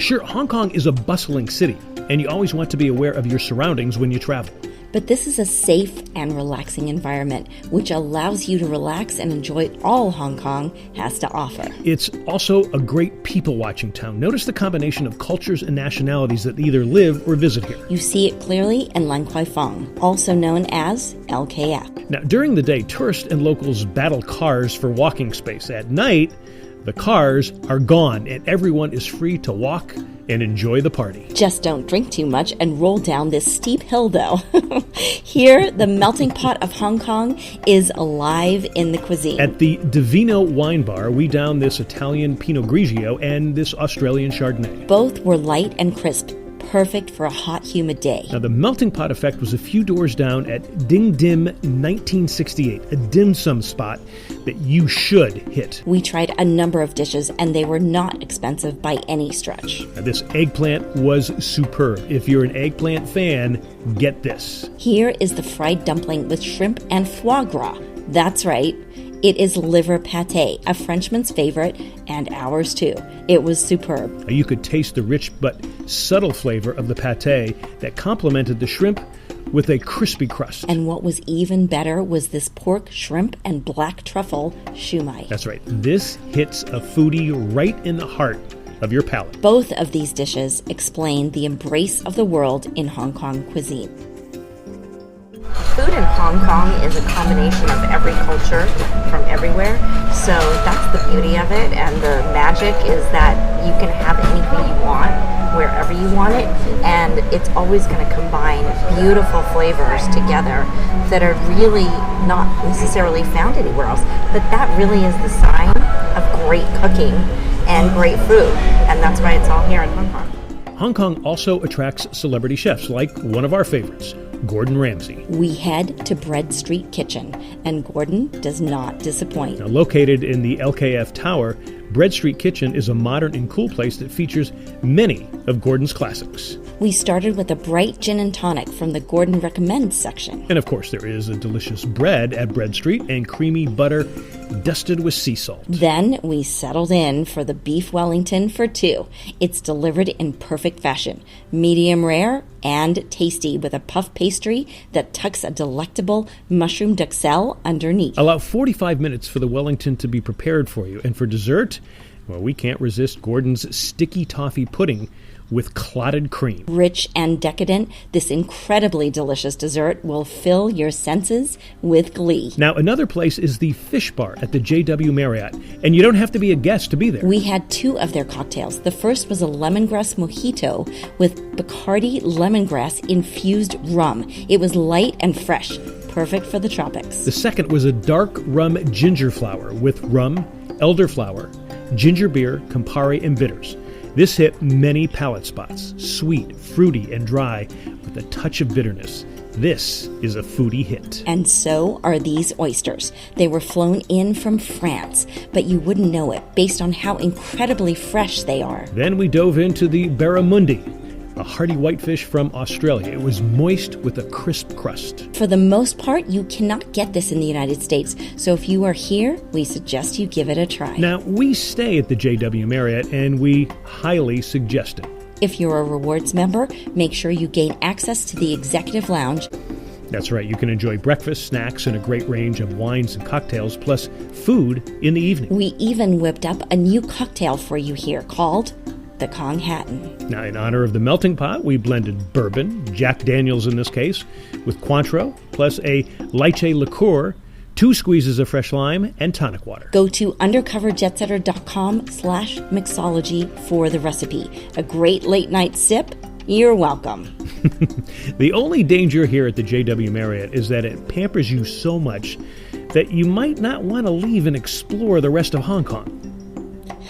Sure, Hong Kong is a bustling city, and you always want to be aware of your surroundings when you travel. But this is a safe and relaxing environment, which allows you to relax and enjoy all Hong Kong has to offer. It's also a great people-watching town. Notice the combination of cultures and nationalities that either live or visit here. You see it clearly in Lan Kwai Fong, also known as LKF. Now, during the day, tourists and locals battle cars for walking space. At night, the cars are gone, and everyone is free to walk and enjoy the party. Just don't drink too much and roll down this steep hill, though. Here, the melting pot of Hong Kong is alive in the cuisine. At the Divino Wine Bar, we down this Italian Pinot Grigio and this Australian Chardonnay. Both were light and crisp, perfect for a hot, humid day. Now, the melting pot effect was a few doors down at Ding Dim 1968, a dim sum spot that you should hit. We tried a number of dishes, and they were not expensive by any stretch. Now, this eggplant was superb. If you're an eggplant fan, get this. Here is the fried dumpling with shrimp and foie gras. That's right. It is liver pâté, a Frenchman's favorite, and ours too. It was superb. You could taste the rich but subtle flavor of the pâté that complemented the shrimp with a crispy crust. And what was even better was this pork, shrimp, and black truffle shumai. That's right. This hits a foodie right in the heart of your palate. Both of these dishes explain the embrace of the world in Hong Kong cuisine. Food in Hong Kong is a combination of every culture from everywhere, so that's the beauty of it, and the magic is that you can have anything you want wherever you want it, and it's always going to combine beautiful flavors together that are really not necessarily found anywhere else, but that really is the sign of great cooking and great food, and that's why it's all here in Hong Kong. Hong Kong also attracts celebrity chefs, like one of our favorites, Gordon Ramsay. We head to Bread Street Kitchen, and Gordon does not disappoint. Now, located in the LKF Tower, Bread Street Kitchen is a modern and cool place that features many of Gordon's classics. We started with a bright gin and tonic from the Gordon Recommends section. And of course, there is a delicious bread at Bread Street and creamy butter dusted with sea salt. Then we settled in for the beef Wellington for two. It's delivered in perfect fashion, medium rare and tasty, with a puff pastry that tucks a delectable mushroom duxelle underneath. Allow 45 minutes for the Wellington to be prepared for you. And for dessert, well, we can't resist Gordon's sticky toffee pudding with clotted cream. Rich and decadent, this incredibly delicious dessert will fill your senses with glee. Now, another place is the Fish Bar at the JW Marriott, and you don't have to be a guest to be there. We had two of their cocktails. The first was a lemongrass mojito with Bacardi lemongrass infused rum. It was light and fresh, perfect for the tropics. The second was a dark rum ginger flower with rum, elderflower, ginger beer, Campari, and bitters. This hit many palate spots, sweet, fruity, and dry, with a touch of bitterness. This is a foodie hit. And so are these oysters. They were flown in from France, but you wouldn't know it based on how incredibly fresh they are. Then we dove into the barramundi, a hearty whitefish from Australia. It was moist with a crisp crust. For the most part, you cannot get this in the United States, so if you are here, we suggest you give it a try. Now, we stay at the JW Marriott, and we highly suggest it. If you're a rewards member, make sure you gain access to the executive lounge. That's right, you can enjoy breakfast, snacks, and a great range of wines and cocktails, plus food in the evening. We even whipped up a new cocktail for you here called the Kong Hatton. Now, in honor of the melting pot, we blended bourbon, Jack Daniels in this case, with Cointreau, plus a lychee liqueur, 2 squeezes of fresh lime, and tonic water. Go to undercoverjetsetter.com/mixology for the recipe. A great late night sip. You're welcome. The only danger here at the JW Marriott is that it pampers you so much that you might not want to leave and explore the rest of Hong Kong.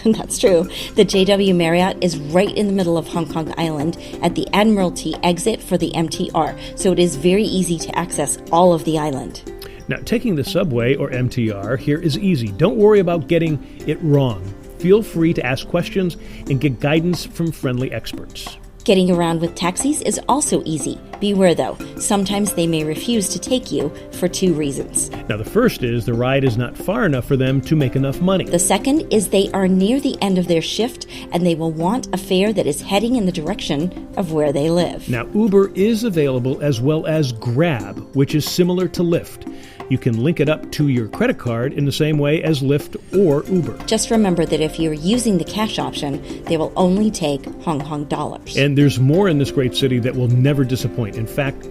That's true. The JW Marriott is right in the middle of Hong Kong Island at the Admiralty exit for the MTR, so it is very easy to access all of the island. Now, taking the subway or MTR here is easy. Don't worry about getting it wrong. Feel free to ask questions and get guidance from friendly experts. Getting around with taxis is also easy. Beware though, sometimes they may refuse to take you for two reasons. Now, the first is the ride is not far enough for them to make enough money. The second is they are near the end of their shift and they will want a fare that is heading in the direction of where they live. Now, Uber is available as well as Grab, which is similar to Lyft. You can link it up to your credit card in the same way as Lyft or Uber. Just remember that if you're using the cash option, they will only take Hong Kong dollars. And there's more in this great city that will never disappoint. In fact,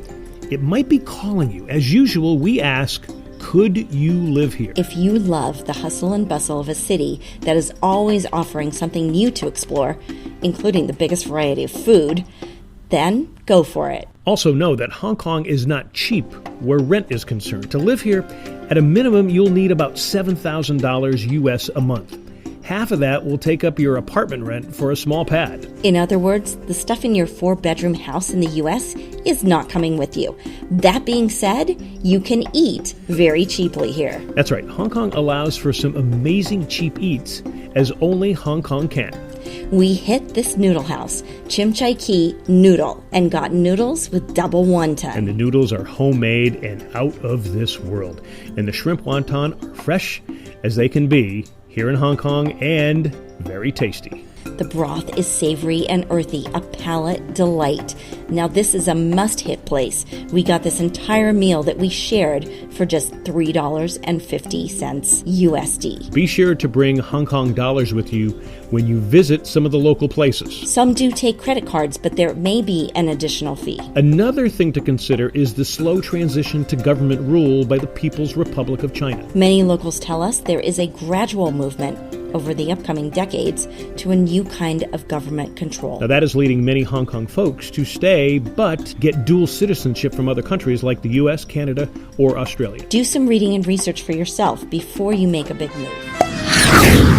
it might be calling you. As usual, we ask, could you live here? If you love the hustle and bustle of a city that is always offering something new to explore, including the biggest variety of food, then go for it. Also know that Hong Kong is not cheap where rent is concerned. To live here, at a minimum, you'll need about $7,000 US a month. Half of that will take up your apartment rent for a small pad. In other words, the stuff in your 4-bedroom house in the US is not coming with you. That being said, you can eat very cheaply here. That's right. Hong Kong allows for some amazing cheap eats, as only Hong Kong can. We hit this noodle house, Chim Chai Kee Noodle, and got noodles with double wonton. And the noodles are homemade and out of this world. And the shrimp wonton are fresh as they can be here in Hong Kong and very tasty. The broth is savory and earthy, a palate delight. Now this is a must-hit place. We got this entire meal that we shared for just $3.50 USD. Be sure to bring Hong Kong dollars with you when you visit some of the local places. Some do take credit cards, but there may be an additional fee. Another thing to consider is the slow transition to government rule by the People's Republic of China. Many locals tell us there is a gradual movement over the upcoming decades to a new kind of government control. Now that is leading many Hong Kong folks to stay but get dual citizenship from other countries like the US, Canada, or Australia. Do some reading and research for yourself before you make a big move.